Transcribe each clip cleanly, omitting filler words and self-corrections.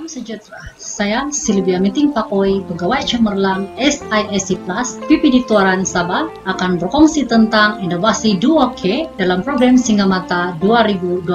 sejahtera. Saya Sylvia Meeting Pakoi, pegawai cemerlang SISC Plus, PPD Tuaran Sabah, akan berkongsi tentang inovasi 2K dalam program Singamata 2021.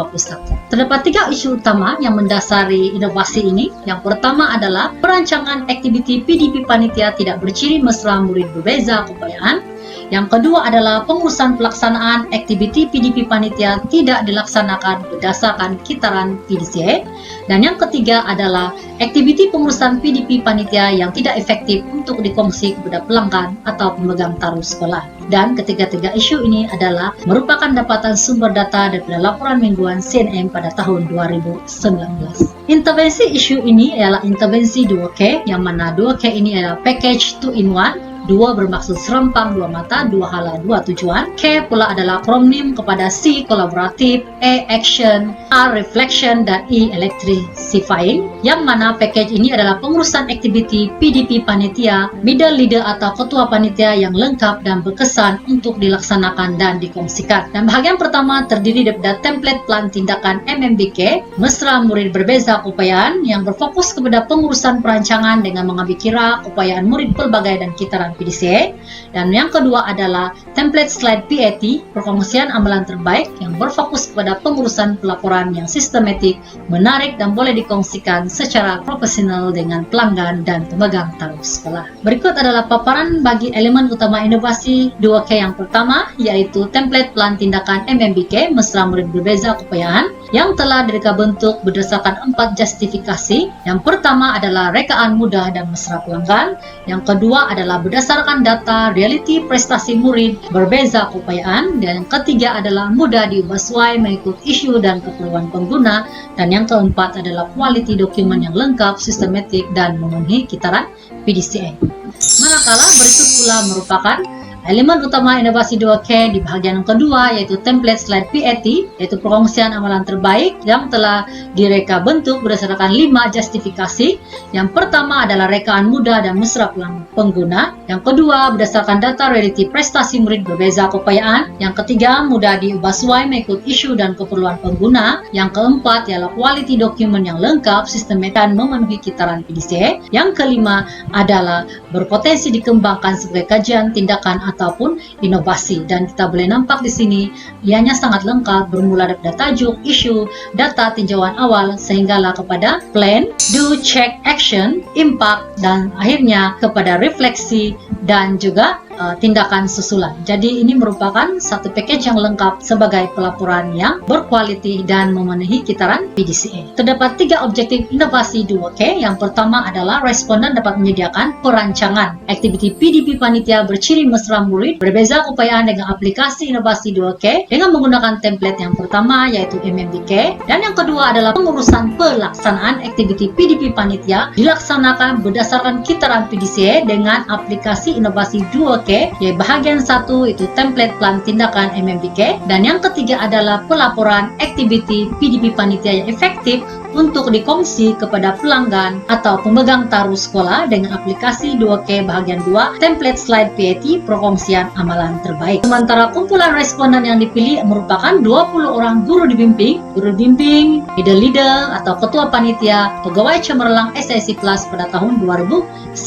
Terdapat 3 isu utama yang mendasari inovasi ini. Yang pertama adalah perancangan aktiviti PDP Panitia tidak berciri mesra murid berbeza keupayaan. Yang kedua adalah pengurusan pelaksanaan aktiviti PDP Panitia tidak dilaksanakan berdasarkan kitaran PDCA. Dan yang ketiga adalah aktiviti pengurusan PDP Panitia yang tidak efektif untuk dikongsi kepada pelanggan atau pemegang taruh sekolah. Dan ketiga-tiga isu ini adalah merupakan dapatan sumber data daripada laporan mingguan CNM pada tahun 2019. Intervensi isu ini ialah intervensi 2K, yang mana 2K ini adalah package 2-in-1. 2 bermaksud serempang 2 mata, 2 hala, 2 tujuan. K pula adalah akronim kepada C kolaboratif, A action, R reflection, dan E electrifying. Yang mana package ini adalah pengurusan aktiviti PDP Panitia, middle leader atau ketua panitia yang lengkap dan berkesan untuk dilaksanakan dan dikongsikan. Dan bahagian pertama terdiri daripada template plan tindakan MMBK, mesra murid berbeza keupayaan, yang berfokus kepada pengurusan perancangan dengan mengambil kira keupayaan murid pelbagai dan kitaran PDCA. Dan yang kedua adalah template slide PAT, perkongsian amalan terbaik, yang berfokus kepada pengurusan pelaporan yang sistematik, menarik dan boleh dikongsikan secara profesional dengan pelanggan dan pemegang taruh sekolah. Berikut adalah paparan bagi elemen utama inovasi 2K yang pertama, yaitu template plan tindakan MMBK, mesra murid berbeza keupayaan, yang telah direka bentuk berdasarkan 4 justifikasi. Yang pertama adalah rekaan mudah dan mesra pelanggan. Yang kedua adalah berdasarkan data realiti prestasi murid berbeza keupayaan. Dan yang ketiga adalah mudah diubah sesuai mengikut isu dan keperluan pengguna. Dan yang keempat adalah quality dokumen yang lengkap, sistematik, dan memenuhi kitaran PDCA. Manakala berikut pula merupakan elemen utama inovasi 2K di bahagian yang kedua, yaitu template slide PAT, yaitu perkongsian amalan terbaik yang telah direka bentuk berdasarkan 5 justifikasi. Yang pertama adalah rekaan mudah dan mesra pengguna. Yang kedua, berdasarkan data realiti prestasi murid berbeza keupayaan. Yang ketiga, mudah diubah sesuai mengikut isu dan keperluan pengguna. Yang keempat ialah quality dokumen yang lengkap, sistematik, dan memenuhi kitaran PDCA. Yang kelima adalah berpotensi dikembangkan sebagai kajian tindakan ataupun inovasi. Dan kita boleh nampak di sini ianya sangat lengkap, bermula dari tajuk, isu, data tinjauan awal, sehinggalah kepada plan, do, check, action, impact, dan akhirnya kepada refleksi dan juga tindakan susulan. Jadi ini merupakan satu package yang lengkap sebagai pelaporan yang berkualiti dan memenuhi kitaran PDCA. Terdapat 3 objektif inovasi 2K. Yang pertama adalah responden dapat menyediakan perancangan aktiviti PDP Panitia berciri mesra murid berbeza keupayaan dengan aplikasi inovasi 2K dengan menggunakan template yang pertama, yaitu MMBK. Dan yang kedua adalah pengurusan pelaksanaan aktiviti PDP Panitia dilaksanakan berdasarkan kitaran PDCA dengan aplikasi inovasi 2K, yaitu bahagian 1 itu template plan tindakan MMBK. Dan yang ketiga adalah pelaporan aktiviti PDP Panitia yang efektif untuk dikongsi kepada pelanggan atau pemegang taruh sekolah dengan aplikasi 2K bahagian 2 template slide PAT, perkongsian amalan terbaik. Sementara kumpulan responden yang dipilih merupakan 20 orang guru bimbing, middle leader atau ketua panitia, pegawai cemerlang SISC Plus pada tahun 2019.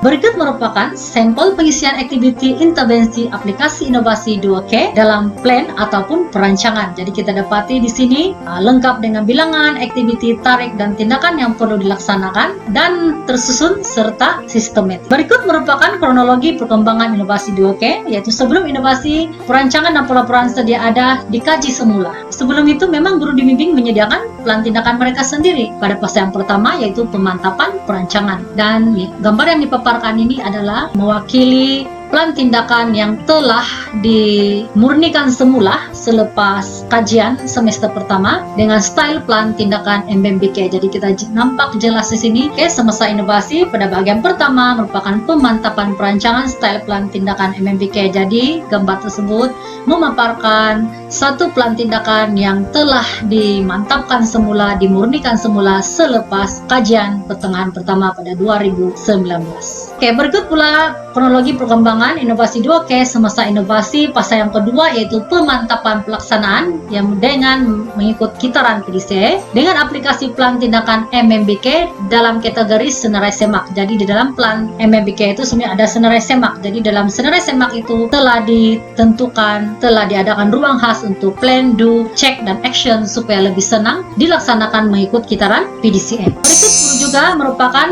Berikut merupakan sampel pengisian aktiviti intervensi aplikasi inovasi 2K dalam plan ataupun perancangan. Jadi kita dapati di sini lengkap dengan bilangan, aktiviti, tarik, dan tindakan yang perlu dilaksanakan dan tersusun serta sistematik. Berikut merupakan kronologi perkembangan inovasi 2K, yaitu sebelum inovasi, perancangan dan pelaporan sedia ada dikaji semula. Sebelum itu memang guru dibimbing menyediakan plan tindakan mereka sendiri pada fase yang pertama, yaitu pemantapan perancangan. Dan gambar yang dipaparkan ini adalah mewakili plan tindakan yang telah dimurnikan semula selepas kajian semester pertama dengan style plan tindakan MMBK. Jadi kita nampak jelas di sini. Semasa inovasi pada bagian pertama merupakan pemantapan perancangan style plan tindakan MMBK. Jadi gambar tersebut memaparkan satu plan tindakan yang telah dimantapkan semula, dimurnikan semula selepas kajian pertengahan pertama pada 2019. Berikut pula kronologi perkembangan pengembangan inovasi 2K semasa inovasi pasal yang kedua, yaitu pemantapan pelaksanaan yang dengan mengikut kitaran PDCA dengan aplikasi plan tindakan MMBK dalam kategori senarai semak. Jadi di dalam plan MMBK itu sebenarnya ada senarai semak. Jadi dalam senarai semak itu telah ditentukan, telah diadakan ruang khas untuk plan, do, check, dan action supaya lebih senang dilaksanakan mengikut kitaran PDCA. Berikut juga merupakan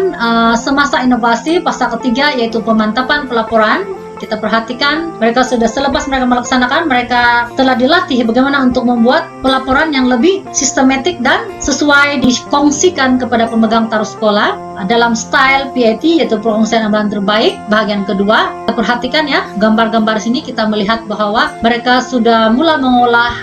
semasa inovasi pasal ketiga, yaitu pemantapan pelaporan. Kita perhatikan mereka sudah selepas mereka melaksanakan, mereka telah dilatih bagaimana untuk membuat pelaporan yang lebih sistematik dan sesuai dikongsikan kepada pemegang taruh sekolah dalam style PAT, yaitu perkongsian amalan terbaik bahagian kedua. Kita perhatikan ya, gambar-gambar sini kita melihat bahwa mereka sudah mulai mengolah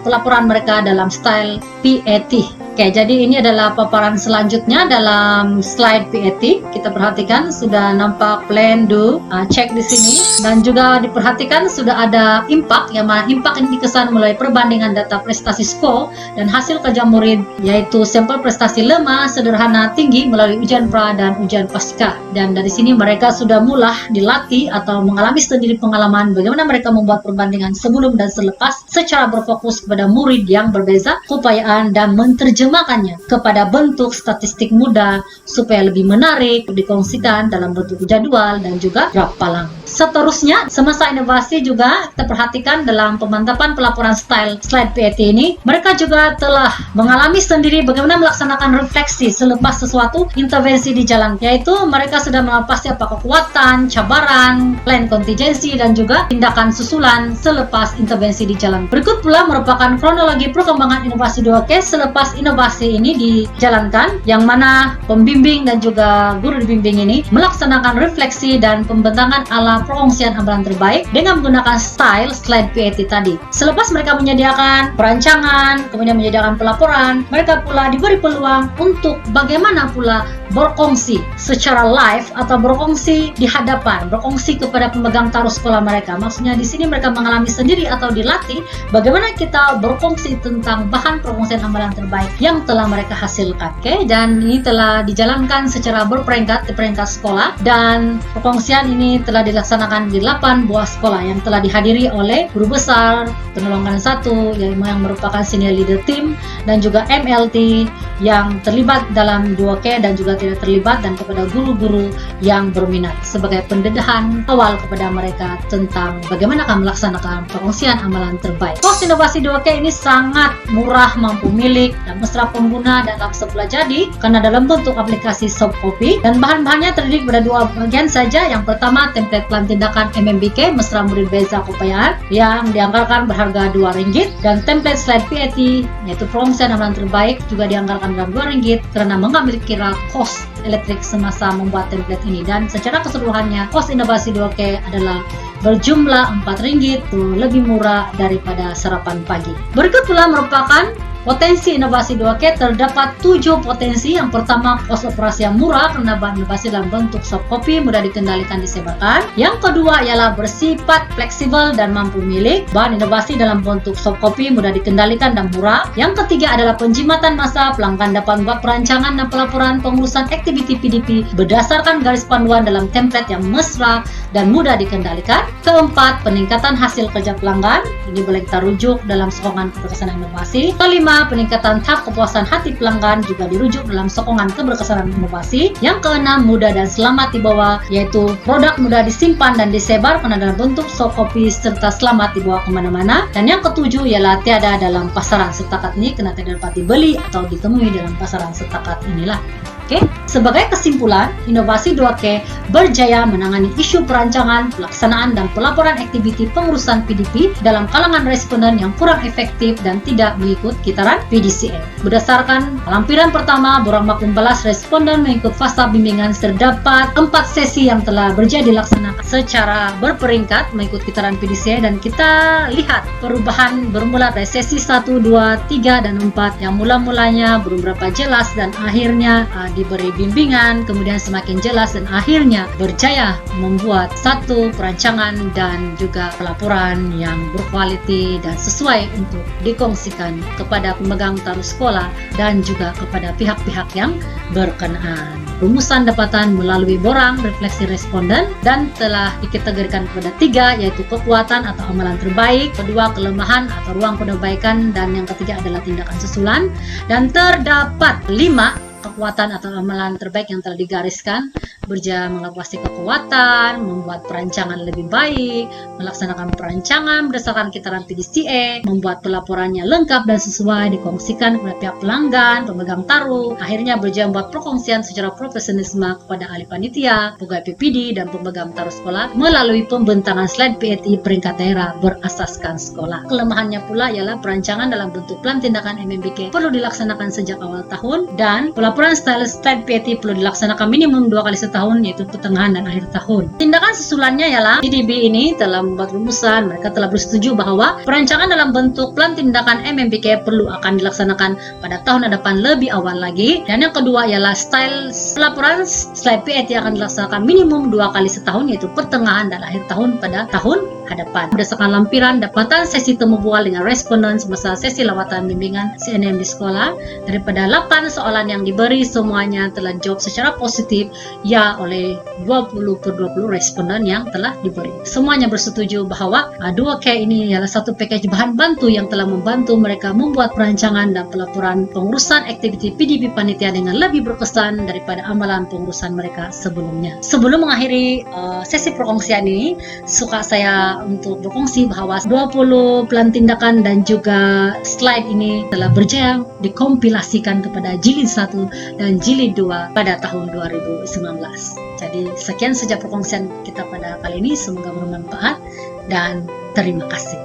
pelaporan mereka dalam style PAT. Oke, jadi ini adalah paparan selanjutnya dalam slide PAT. Kita perhatikan sudah nampak plan, do, check di sini, dan juga diperhatikan sudah ada impact, yang mana impact ini dikesan mulai perbandingan data prestasi skor dan hasil kerja murid, yaitu sampel prestasi lemah, sederhana, tinggi melalui ujian pra dan ujian pasca. Dan dari sini mereka sudah mulai dilatih atau mengalami sendiri pengalaman bagaimana mereka membuat perbandingan sebelum dan selepas secara berfokus kepada murid yang berbeza, keupayaan dan menerjemahkannya kepada bentuk statistik mudah supaya lebih menarik dikongsikan dalam bentuk jadwal dan juga graf palang. Seterusnya, semasa inovasi juga kita perhatikan dalam pemantapan pelaporan style slide PAT ini, mereka juga telah mengalami sendiri bagaimana melaksanakan refleksi selepas sesuatu intervensi di jalan, yaitu mereka sudah mengapasi apa kekuatan, cabaran, plan kontingensi, dan juga tindakan susulan selepas intervensi di jalan. Berikut pula merupakan kronologi perkembangan inovasi 2K selepas inovasi ini dijalankan, yang mana pembimbing dan juga guru dibimbing ini melaksanakan refleksi dan pembentangan ala perkongsian amalan terbaik dengan menggunakan style slide PAT tadi. Selepas mereka menyediakan perancangan, kemudian menyediakan pelaporan, mereka pula diberi peluang untuk bagaimana pula berkongsi secara live atau berkongsi di hadapan, berkongsi kepada pemegang taruh sekolah mereka. Maksudnya di sini mereka mengalami sendiri atau dilatih bagaimana kita berkongsi tentang bahan perkongsian amalan terbaik yang telah mereka hasilkan. Oke, dan ini telah dijalankan secara berperingkat di peringkat sekolah, dan perkongsian ini telah dilaksanakan di 8 buah sekolah yang telah dihadiri oleh guru besar penolongan 1 yang merupakan senior leader team, dan juga MLT yang terlibat dalam 2K dan juga tidak terlibat, dan kepada guru-guru yang berminat sebagai pendedahan awal kepada mereka tentang bagaimana akan melaksanakan perkongsian amalan terbaik. Kos inovasi 2K ini sangat murah, mampu milik dan mesra pengguna dalam sebuah jadi karena dalam bentuk aplikasi soft copy, dan bahan-bahannya terdiri pada 2 bagian saja. Yang pertama, template plan tindakan MMBK mesra murid beza keupayaan yang dianggarkan berharga RM2, dan template slide PAT yaitu perkongsian amalan terbaik juga dianggarkan dalam RM2 karena mengambil kira kos elektrik semasa membuat template ini. Dan secara keseluruhannya kos inovasi 2K adalah berjumlah RM4, itu lebih murah daripada sarapan pagi. Berikut pula merupakan potensi inovasi 2K. Terdapat 7 potensi. Yang pertama, kos operasi yang murah karena bahan inovasi dalam bentuk soft copy mudah dikendalikan, disebarkan. Yang kedua ialah bersifat fleksibel dan mampu milik. Bahan inovasi dalam bentuk soft copy mudah dikendalikan dan murah. Yang ketiga adalah penjimatan massa. Pelanggan dapat membuat perancangan dan pelaporan pengurusan aktiviti PDP berdasarkan garis panduan dalam template yang mesra dan mudah dikendalikan. Keempat, peningkatan hasil kerja pelanggan. Ini boleh kita rujuk dalam sokongan keberkesanan inovasi. Kelima, peningkatan tahap kepuasan hati pelanggan juga dirujuk dalam sokongan keberkesanan inovasi. Yang keenam, mudah dan selamat dibawa, yaitu produk mudah disimpan dan disebar karena dalam bentuk soft copy serta selamat dibawa kemana-mana. Dan yang ketujuh ialah tiada dalam pasaran setakat ini, karena tidak dapat dibeli atau ditemui dalam pasaran setakat inilah. Oke, sebagai kesimpulan, inovasi 2K berjaya menangani isu perancangan, pelaksanaan, dan pelaporan aktiviti pengurusan PDP dalam kalangan responden yang kurang efektif dan tidak mengikut kitaran PDCA. Berdasarkan lampiran pertama, borang maklum balas responden mengikut fase bimbingan, terdapat 4 sesi yang telah berjaya dilaksanakan secara berperingkat mengikut kitaran PDCA, dan kita lihat perubahan bermula dari sesi 1, 2, 3, dan 4 yang mula-mulanya belum berapa jelas dan akhirnya diberi bimbingan, kemudian semakin jelas dan akhirnya berjaya membuat satu perancangan dan juga pelaporan yang berkualiti dan sesuai untuk dikongsikan kepada pemegang taruh sekolah dan juga kepada pihak-pihak yang berkenaan. Rumusan dapatan melalui borang refleksi responden dan telah dikategorikan kepada 3, yaitu kekuatan atau amalan terbaik, kedua kelemahan atau ruang perbaikan, dan yang ketiga adalah tindakan susulan. Dan terdapat 5 kekuatan atau amalan terbaik yang telah digariskan: berjaya mengevaluasi kekuatan, membuat perancangan lebih baik, melaksanakan perancangan berdasarkan kitaran PDCA, membuat pelaporannya lengkap dan sesuai, dikongsikan kepada pihak pelanggan, pemegang taruh, akhirnya berjaya membuat perkongsian secara profesionalisme kepada ahli panitia, pegawai PPD, dan pemegang taruh sekolah melalui pembentangan slide PAT peringkat daerah berasaskan sekolah. Kelemahannya pula ialah perancangan dalam bentuk plan tindakan MMBK perlu dilaksanakan sejak awal tahun, dan pelaporan style slide PAT perlu dilaksanakan minimum 2 kali setahun, yaitu pertengahan dan akhir tahun. Tindakan susulannya ialah PDB ini telah membuat rumusan, mereka telah bersetuju bahwa perancangan dalam bentuk plan tindakan MMBK perlu akan dilaksanakan pada tahun depan lebih awal lagi. Dan yang kedua ialah style pelaporan slide PAT akan dilaksanakan minimum 2 kali setahun, yaitu pertengahan dan akhir tahun pada tahun hadapan. Berdasarkan lampiran dapatan sesi temu bual dengan responden semasa sesi lawatan bimbingan CNM di sekolah, daripada 8 soalan yang diberi, semuanya telah dijawab secara positif ya oleh 20/20 responden yang telah diberi. Semuanya bersetuju bahwa 2K ini adalah satu package bahan bantu yang telah membantu mereka membuat perancangan dan pelaporan pengurusan aktiviti PDB panitia dengan lebih berkesan daripada amalan pengurusan mereka sebelumnya. Sebelum mengakhiri sesi perkongsian ini, suka saya untuk berkongsi bahwa 20 plan tindakan dan juga slide ini telah berjaya dikompilasikan kepada jilid 1 dan jilid 2 pada tahun 2019. Jadi sekian saja perkongsian kita pada kali ini, semoga bermanfaat dan terima kasih.